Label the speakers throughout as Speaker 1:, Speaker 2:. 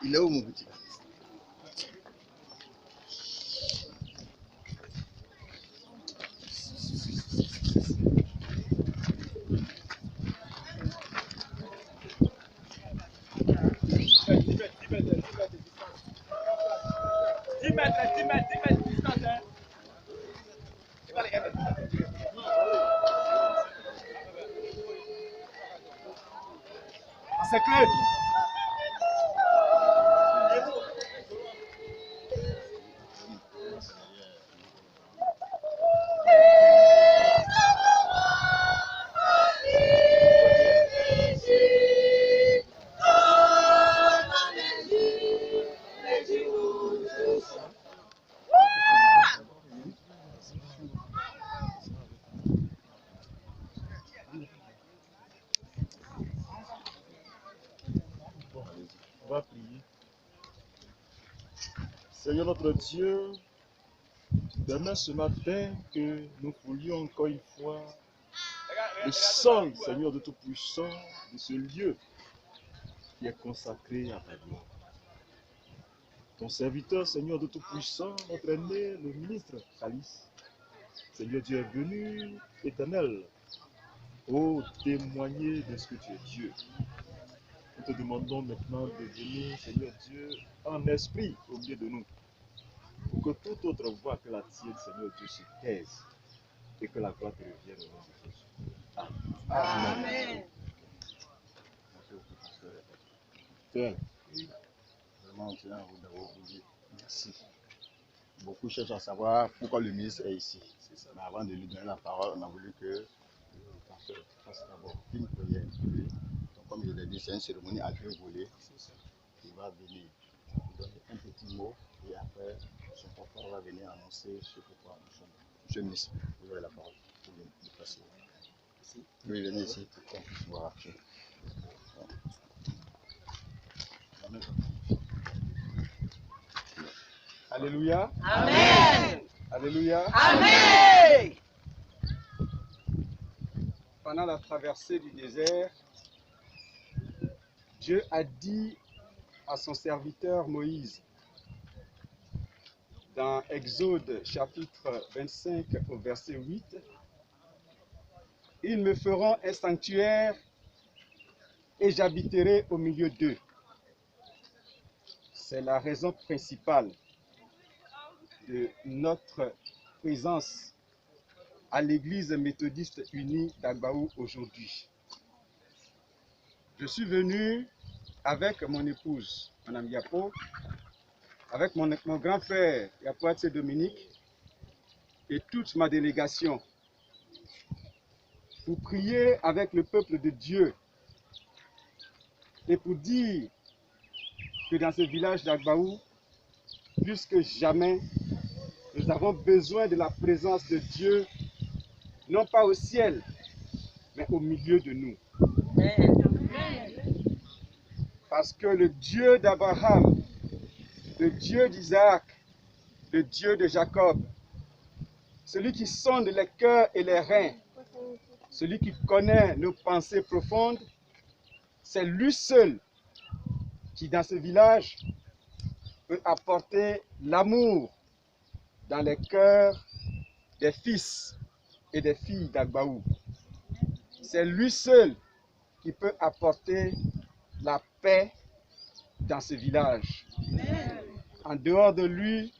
Speaker 1: Il est où mon petit?
Speaker 2: C'est clair.
Speaker 3: On va prier. Seigneur notre Dieu, demain ce matin que nous foulions encore une fois le sol, Seigneur de Tout-Puissant, de ce lieu qui est consacré à ta gloire. Ton serviteur, Seigneur de Tout-Puissant, notre aîné, le ministre Alice, Seigneur Dieu est venu, éternel, ô témoigner de ce que tu es Dieu. Nous te demandons maintenant de venir, Seigneur Dieu, en esprit au milieu de nous, pour que toute autre voix que la tienne, Seigneur Dieu, se taise et que la gloire te revienne au nom de Jésus. Amen. Amen.
Speaker 1: Père, vraiment, tu as envie d'avoir voulu. Merci. Beaucoup cherchent à savoir pourquoi le ministre est ici. Mais avant de lui donner la parole, on a voulu que le pasteur fasse d'abord une prière. Donc, comme je l'ai dit, c'est une cérémonie à deux volets. Il va venir donner un petit mot et après, son porteur va venir annoncer ce pourquoi nous sommes. Monsieur le ministre, vous avez la parole. Vous venez de passer. Oui, venez ici pour qu'on puisse voir.
Speaker 2: Alléluia.
Speaker 4: Amen.
Speaker 2: Alléluia.
Speaker 4: Amen.
Speaker 2: Pendant la traversée du désert, Dieu a dit à son serviteur Moïse, dans Exode chapitre 25 au verset 8, « Ils me feront un sanctuaire et j'habiterai au milieu d'eux. » C'est la raison principale de notre présence à l'église méthodiste unie d'Agbaou aujourd'hui. Je suis venu avec mon épouse, Mme Yapo, avec mon grand frère, Yapoatse Dominique, et toute ma délégation, pour prier avec le peuple de Dieu et pour dire que dans ce village d'Agbaou, plus que jamais, nous avons besoin de la présence de Dieu, non pas au ciel, mais au milieu de nous. Parce que le Dieu d'Abraham, le Dieu d'Isaac, le Dieu de Jacob, celui qui sonde les cœurs et les reins, celui qui connaît nos pensées profondes, c'est lui seul qui, dans ce village, peut apporter l'amour dans les cœurs des fils et des filles d'Agbaou. C'est lui seul qui peut apporter la paix dans ce village. Amen. En dehors de lui,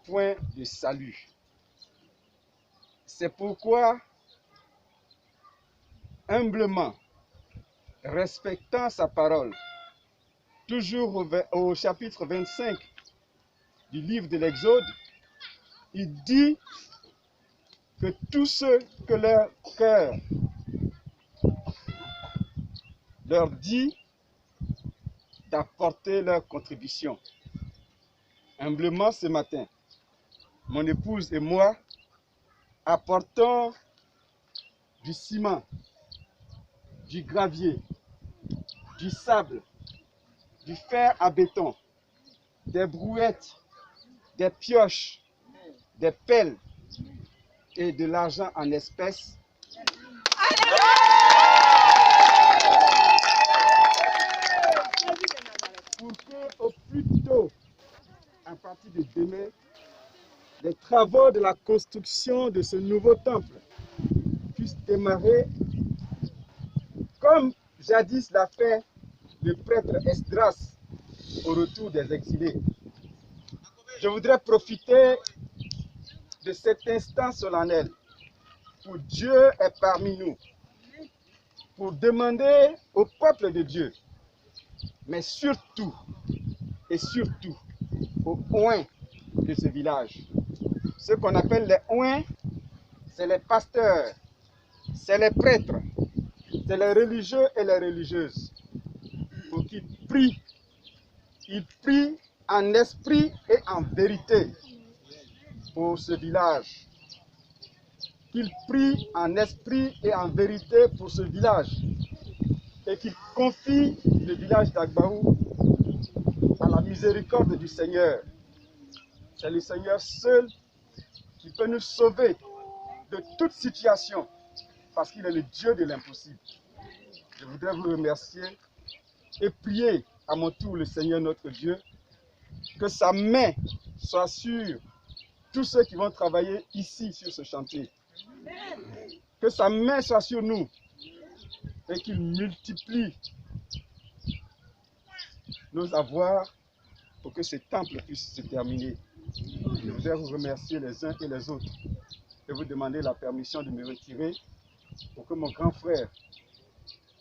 Speaker 2: point de salut. C'est pourquoi, humblement, respectant sa parole, toujours au chapitre 25 du livre de l'Exode, il dit que tous ceux que leur cœur leur dit d'apporter leur contribution. Humblement ce matin, mon épouse et moi apportons du ciment, du gravier, du sable, du fer à béton, des brouettes, des pioches, des pelles et de l'argent en espèces. Pour que au plus tôt, à partir de demain, les travaux de la construction de ce nouveau temple puissent démarrer comme jadis l'a fait le prêtre Esdras au retour des exilés. Je voudrais profiter de cet instant solennel où Dieu est parmi nous pour demander au peuple de Dieu, mais surtout et surtout aux oints de ce village. Ce qu'on appelle les oints, c'est les pasteurs, c'est les prêtres, c'est les religieux et les religieuses, pour qu'ils prient. Ils prient en esprit et en vérité pour ce village. Qu'ils prient en esprit et en vérité pour ce village. Et qu'ils confient le village d'Agbaou à la miséricorde du Seigneur. C'est le Seigneur seul qui peut nous sauver de toute situation, parce qu'il est le Dieu de l'impossible. Je voudrais vous remercier et prier à mon tour le Seigneur notre Dieu, que sa main soit sur tous ceux qui vont travailler ici sur ce chantier. Que sa main soit sur nous et qu'il multiplie nos avoirs pour que ce temple puisse se terminer. Je voudrais vous remercier les uns et les autres et vous demander la permission de me retirer pour que mon grand frère,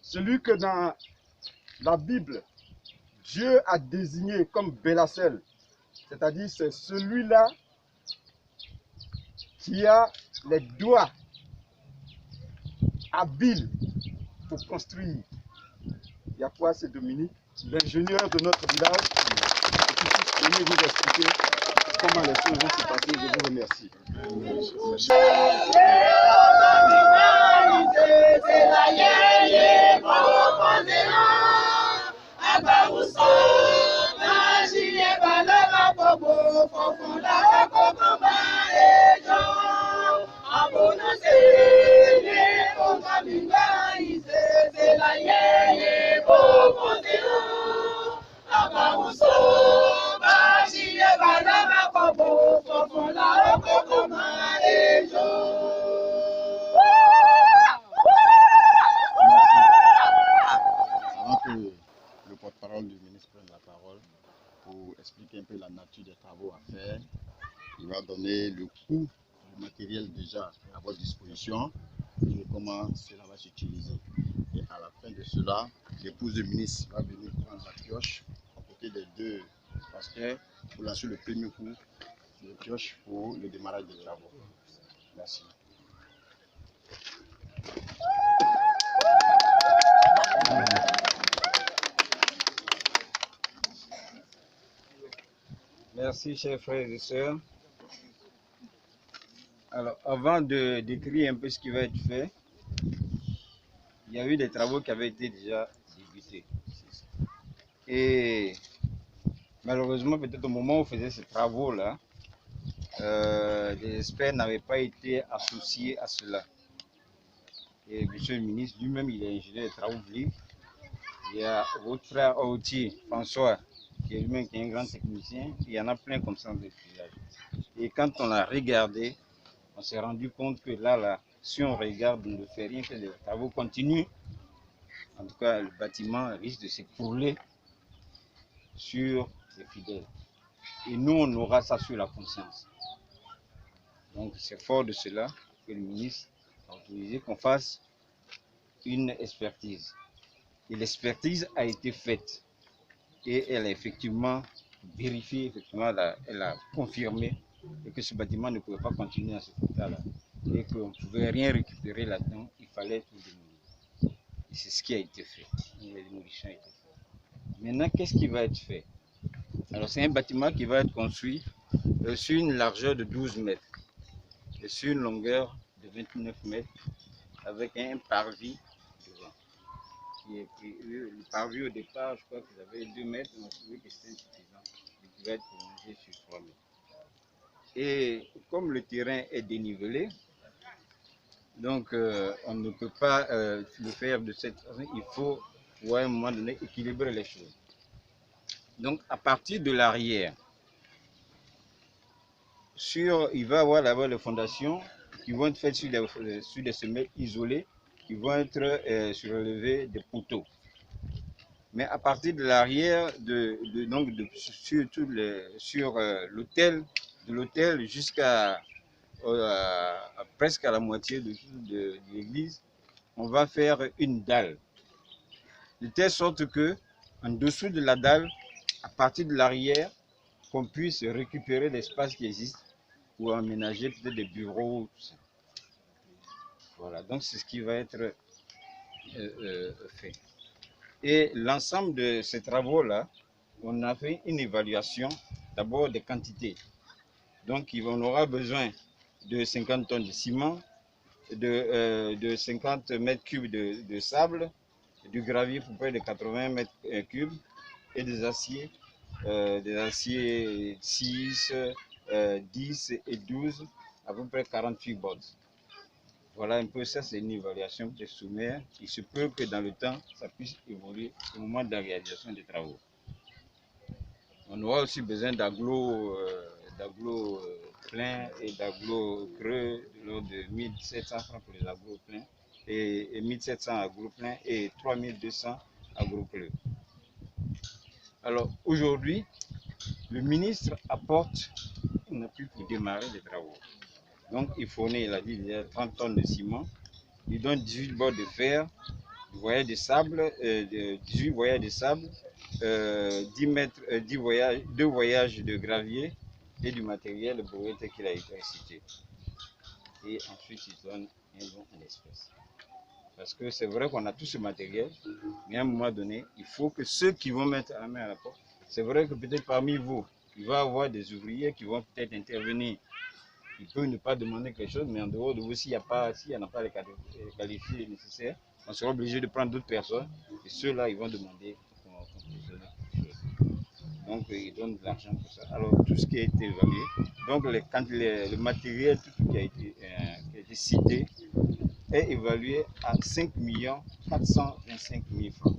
Speaker 2: celui que dans la Bible, Dieu a désigné comme Bélacel, c'est-à-dire c'est celui-là qui a les doigts habiles pour construire. Yapoua, c'est Dominique, l'ingénieur de notre village, qui puisse venir vous expliquer comment les choses vont se passer. Je vous remercie.
Speaker 1: Avant que le porte-parole du ministre prenne la parole pour expliquer un peu la nature des travaux à faire, il va donner le coût du matériel déjà à votre disposition et comment cela va s'utiliser. Et à la fin de cela, l'épouse du ministre va venir prendre la pioche à côté des deux pasteurs pour lancer le premier coup de pioche pour le démarrage des travaux. Merci.
Speaker 5: Merci, chers frères et sœurs. Alors, avant de décrire un peu ce qui va être fait, il y a eu des travaux qui avaient été déjà débutés. Et malheureusement, peut-être au moment où on faisait ces travaux-là, les experts n'avaient pas été associés à cela. Et monsieur le ministre lui-même, il est ingénieur des travaux publics. Il y a votre frère Aouti, François, qui est lui-même un grand technicien. Il y en a plein comme ça dans le village. Et quand on a regardé, on s'est rendu compte que là, si on regarde, on ne fait rien, que les travaux continuent. En tout cas, le bâtiment risque de s'écrouler sur les fidèles. Et nous, on aura ça sur la conscience. Donc, c'est fort de cela que le ministre a autorisé qu'on fasse une expertise. Et l'expertise a été faite. Et elle a effectivement vérifié, effectivement, elle a confirmé et que ce bâtiment ne pouvait pas continuer à ce état-là. Et qu'on ne pouvait rien récupérer là-dedans, il fallait tout démolir. Et c'est ce qui a été fait. La démolition a été faite. Maintenant, qu'est-ce qui va être fait? Alors, c'est un bâtiment qui va être construit sur une largeur de 12 mètres et sur une longueur de 29 mètres avec un parvis devant. Le parvis au départ, je crois qu'ils avaient 2 mètres, on a trouvé que c'était insuffisant. Il va être prolongé sur 3 mètres. Et comme le terrain est dénivelé, donc on ne peut pas le faire de cette façon. Il faut, à un moment donné, équilibrer les choses. Donc, à partir de l'arrière, il va y avoir d'abord les fondations qui vont être faites sur des semelles isolées, qui vont être surélevées des poteaux. Mais à partir de l'arrière, sur l'autel, de l'autel jusqu'à presque à la moitié de l'église, on va faire une dalle. De telle sorte que, en dessous de la dalle, à partir de l'arrière, qu'on puisse récupérer l'espace qui existe pour aménager peut-être des bureaux. Tout ça. Voilà, donc c'est ce qui va être fait. Et l'ensemble de ces travaux-là, on a fait une évaluation d'abord des quantités. Donc on aura besoin de 50 tonnes de ciment, de 50 mètres cubes de sable, du gravier pour près de 80 mètres cubes et des aciers 6, 10 et 12, à peu près 48 boards. Voilà un peu ça, c'est une évaluation des sommaires. Il se peut que dans le temps, ça puisse évoluer au moment de la réalisation des travaux. On aura aussi besoin d'agglos pleins et d'agglos creux de l'ordre de 1700 francs pour les agglos pleins et 1700 agglos pleins et 3200 agglos creux. Alors aujourd'hui, le ministre apporte un appui pour démarrer les travaux. Donc il fournit, il a dit, il y a 30 tonnes de ciment, il donne 18 bords de fer, 18 voyages de sable, 2 voyages de gravier et du matériel brut qu'il a été cité. Et ensuite, il donne un don en espèces. Parce que c'est vrai qu'on a tout ce matériel, mais à un moment donné, il faut que ceux qui vont mettre la main à la porte, c'est vrai que peut-être parmi vous, il va y avoir des ouvriers qui vont peut-être intervenir. Il peut ne pas demander quelque chose, mais en dehors de vous, s'il n'y en a pas les qualifiés nécessaires, on sera obligé de prendre d'autres personnes, et ceux-là, ils vont demander qu'on donne quelque chose. Donc, ils donnent de l'argent pour ça. Alors, tout ce qui a été évalué, donc le matériel, tout ce qui a été cité, est évalué à 5 425 000 francs.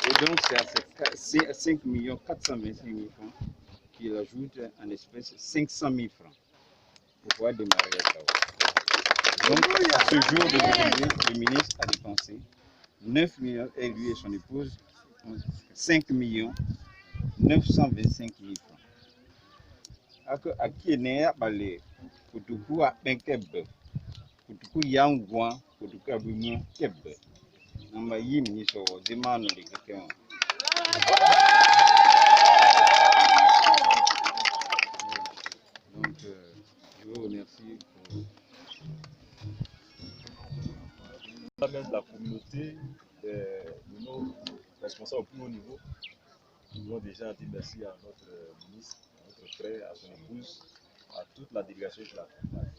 Speaker 5: Et donc, c'est à 5 425 000 francs qu'il ajoute en espèces 500 000 francs pour pouvoir démarrer les travaux. Donc, à ce jour d'aujourd'hui, le ministre a dépensé 9 millions, et lui et son épouse, 5 925 000 francs. À qui est balé, Koutou à Penkeb, Koutou Yangouan, Koutou Abimou Keb. Namba yi ministre demande de quelqu'un. Donc, je vous remercie pour
Speaker 3: même de la communauté, de nos responsables au plus haut niveau. Nous avons déjà dit merci à notre ministre, à notre frère, à son épouse, à toute la délégation de la campagne.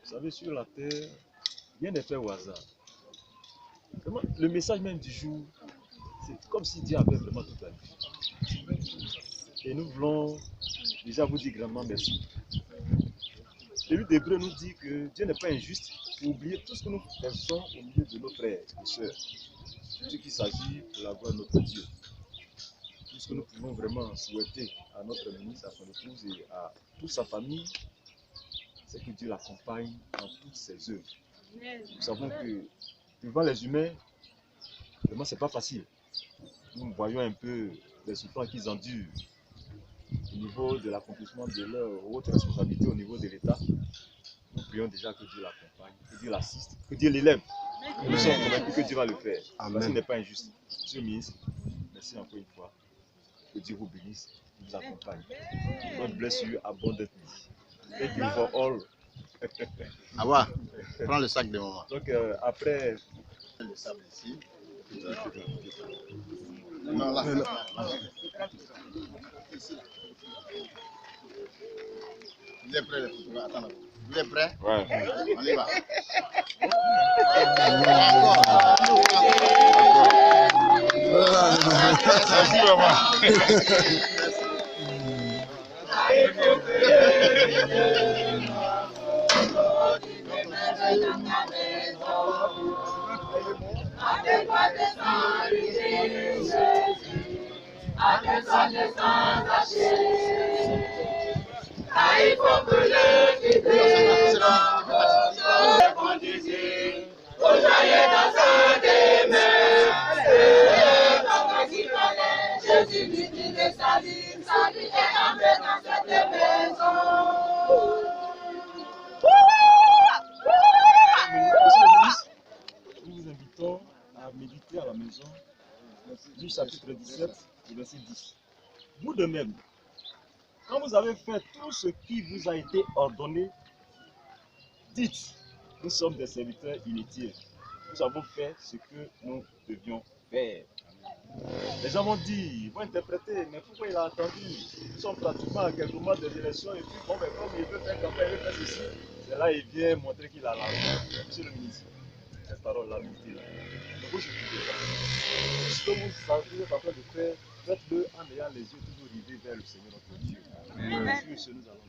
Speaker 3: Vous savez, sur la terre, rien n'est fait au hasard. Vraiment, le message même du jour, c'est comme si Dieu avait vraiment tout planifié. Et nous voulons déjà vous dire grandement merci. Le livre d'Hébreux nous dit que Dieu n'est pas injuste pour oublier tout ce que nous faisons au milieu de nos frères et sœurs. Ce qu'il s'agit de la gloire de notre Dieu. Tout ce que nous pouvons vraiment souhaiter à notre ministre, à son épouse et à toute sa famille, c'est que Dieu l'accompagne dans toutes ses œuvres. Nous savons que devant les humains, vraiment c'est pas facile. Nous voyons un peu les souffrances qu'ils endurent au niveau de l'accomplissement de leur haute responsabilité au niveau de l'État. Nous prions déjà que Dieu l'accompagne, que Dieu l'assiste, que Dieu l'élève. Nous sommes convaincus que Dieu va le faire. Parce qu'il n'est pas injuste. Monsieur le ministre, merci encore une fois. Que Dieu vous bénisse, vous accompagne. God bless you abundantly. Thank you for all.
Speaker 1: Awa, prends le sac de maman.
Speaker 3: Donc après
Speaker 1: Le sable ici. Non, là. Vous êtes prêts les photographes? Attends, vous êtes prêts?
Speaker 5: Ouais.
Speaker 1: On y va.
Speaker 5: Merci maman.
Speaker 4: Amen.
Speaker 3: Nous vous invitons à méditer à la maison du chapitre 17 et verset 10. Vous de même, quand vous avez fait tout ce qui vous a été ordonné, dites, nous sommes des serviteurs inutiles. Nous avons fait ce que nous devions faire. Les gens vont dire, vont interpréter, mais pourquoi il a attendu? Nous sommes pratiquement à quelques mois de l'élection et puis bon, mais comme il veut faire campagne, il veut faire ceci, c'est là il vient montrer qu'il a l'argent. Monsieur le ministre, cette parole-là, méditez-la. Ne vous écoutez pas. Ce que vous savez, en train de faire, faites-le en ayant les yeux toujours rivés vers le Seigneur notre Dieu. Sur ce, nous allons.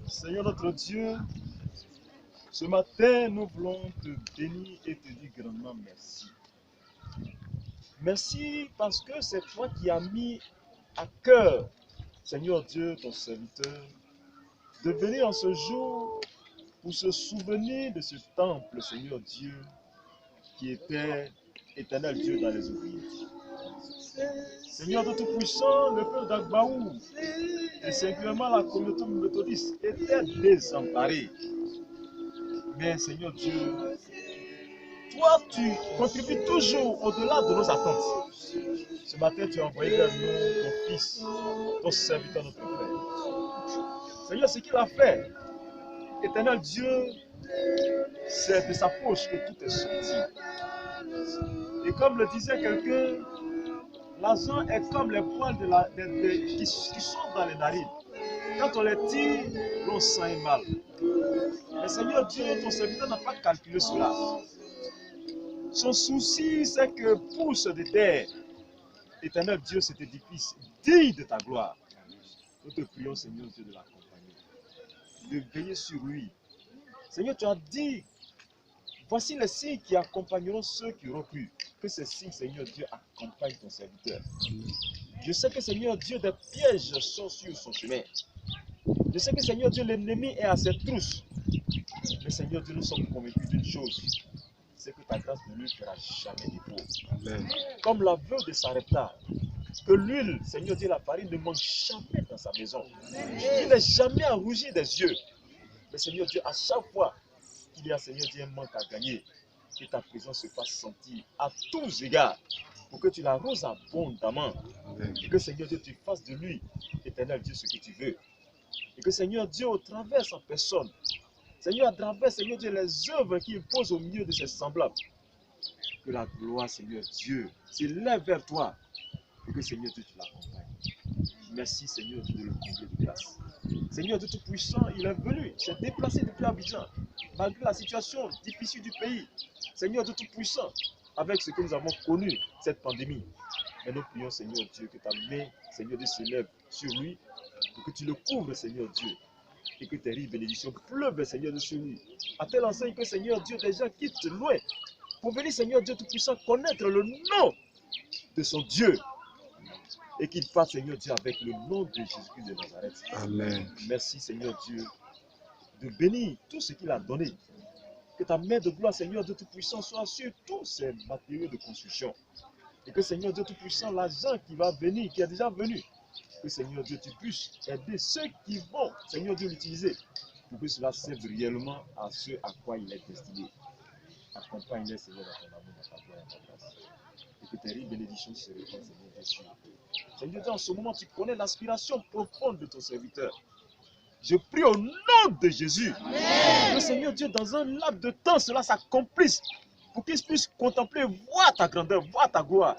Speaker 3: Seigneur notre Dieu, ce matin, nous voulons te bénir et te dire grandement merci. Merci parce que c'est toi qui as mis à cœur, Seigneur Dieu, ton serviteur, de venir en ce jour pour se souvenir de ce temple, Seigneur Dieu, qui était éternel Dieu dans les ouvriers. Seigneur de Tout-Puissant, le peuple d'Agbaou, et singulièrement la communauté méthodiste, était désemparée. Mais Seigneur Dieu, toi, tu contribues toujours au-delà de nos attentes. Ce matin, tu as envoyé vers nous ton fils, ton serviteur, notre frère. Seigneur, ce qu'il a fait, éternel Dieu, c'est de sa poche que tout est sorti. Et comme le disait quelqu'un, l'argent est comme les poils qui sont dans les narines. Quand on les tire, l'on sent mal. Mais Seigneur Dieu, ton serviteur n'a pas calculé cela. Son souci, c'est que pousse de terre, éternel Dieu, cet édifice digne de ta gloire. Nous te prions, Seigneur Dieu, de l'accompagner, de veiller sur lui. Seigneur, tu as dit, voici les signes qui accompagneront ceux qui auront cru. Que ces signes, Seigneur Dieu, accompagnent ton serviteur. Je sais que, Seigneur Dieu, des pièges sont sur son chemin. Je sais que, Seigneur Dieu, l'ennemi est à ses trousses. Mais, Seigneur Dieu, nous sommes convaincus d'une chose, c'est que ta grâce ne lui fera jamais défaut. Amen. Comme l'aveu de Sarepta, que l'huile, Seigneur Dieu, la farine ne manque jamais dans sa maison. Il n'est jamais à rougir des yeux. Mais, Seigneur Dieu, à chaque fois qu'il y a, Seigneur Dieu, un manque à gagner, que ta présence se fasse sentir à tous égards, pour que tu l'arroses abondamment. Et que, Seigneur Dieu, tu fasses de lui, éternel Dieu, ce que tu veux. Et que, Seigneur Dieu, au travers sa personne, Seigneur, à travers, Seigneur Dieu, les œuvres qu'il pose au milieu de ses semblables, que la gloire, Seigneur Dieu, s'élève vers toi, et que, Seigneur Dieu, tu l'accompagnes. Merci, Seigneur Dieu, de le combler de grâce. Seigneur Dieu Tout-Puissant, il est venu, il s'est déplacé depuis Abidjan, malgré la situation difficile du pays. Seigneur Dieu Tout-Puissant, avec ce que nous avons connu, cette pandémie. Mais nous prions, Seigneur Dieu, que ta main, Seigneur Dieu, s'élève sur lui, pour que tu le couvres, Seigneur Dieu, et que tes riches bénédictions pleuvent, Seigneur Dieu, sur lui. À telle enseigne que, Seigneur Dieu, des gens quittent loin pour venir, Seigneur Dieu Tout-Puissant, connaître le nom de son Dieu. Et qu'il passe, Seigneur Dieu, avec le nom de Jésus-Christ de Nazareth. Amen. Merci, Seigneur Dieu, de bénir tout ce qu'il a donné. Que ta main de gloire, Seigneur Dieu Tout-Puissant, soit sur tous ces matériaux de construction. Et que, Seigneur Dieu Tout-Puissant, l'argent qui va venir, qui est déjà venu, que, Seigneur Dieu, tu puisses aider ceux qui vont, Seigneur Dieu, l'utiliser, pour que cela serve réellement à ceux à quoi il est destiné. Accompagne-les, Seigneur, dans ton amour, dans ta gloire et dans ta grâce. Et que tes riches bénédictions se répandent, Seigneur Dieu, sur nous. Seigneur Dieu, en ce moment, tu connais l'aspiration profonde de ton serviteur. Je prie au nom de Jésus. Amen. Que, Seigneur Dieu, dans un laps de temps, cela s'accomplisse pour qu'il puisse contempler, voir ta grandeur, voir ta gloire.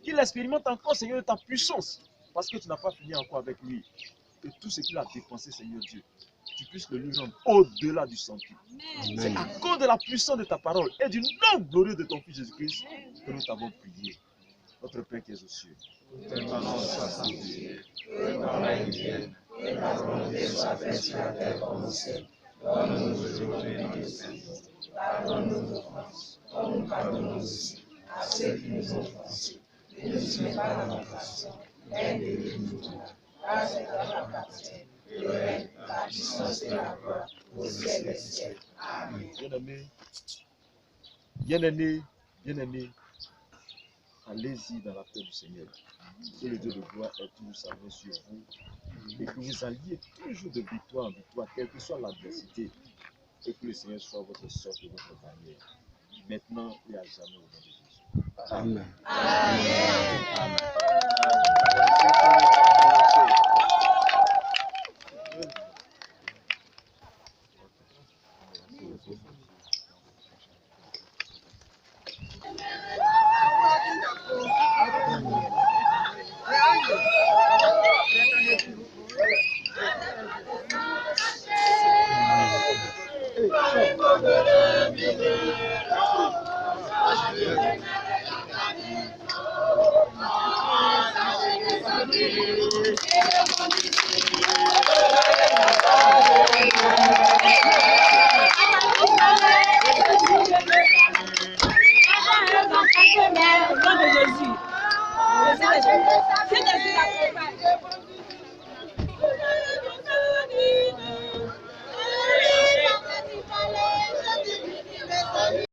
Speaker 3: Qu'il expérimente encore, Seigneur, ta puissance. Parce que tu n'as pas fini encore avec lui. Que tout ce qu'il a dépensé, Seigneur Dieu, tu puisses le lui rendre au-delà du centime. C'est à cause de la puissance de ta parole et du nom glorieux de ton Fils Jésus-Christ que nous t'avons prié. Notre Père qui es aux cieux.
Speaker 5: Que ton nom soit sanctifié, que ton règne vienne, que ta volonté soit faite sur la terre comme au ciel. Donne-nous aujourd'hui notre pain. Pardonne-nous nos offenses, comme nous pardonnons aussi à ceux qui nous ont offensés. Ne nous soumets pas dans la tentation, mais délivre-nous du mal. Car c'est toi qui appartient, le règne, la puissance et la gloire, au siècle des siècles. Amen.
Speaker 3: Bien-aimés, allez-y dans la paix du Seigneur. Que le Dieu de gloire ait toujours sa main sur vous et que vous alliez toujours de victoire en victoire, quelle que soit l'adversité, et que le Seigneur soit votre socle et votre bannière, maintenant et à jamais au nom de Jésus.
Speaker 1: Amen.
Speaker 5: Amen.
Speaker 4: Au nom de Jésus.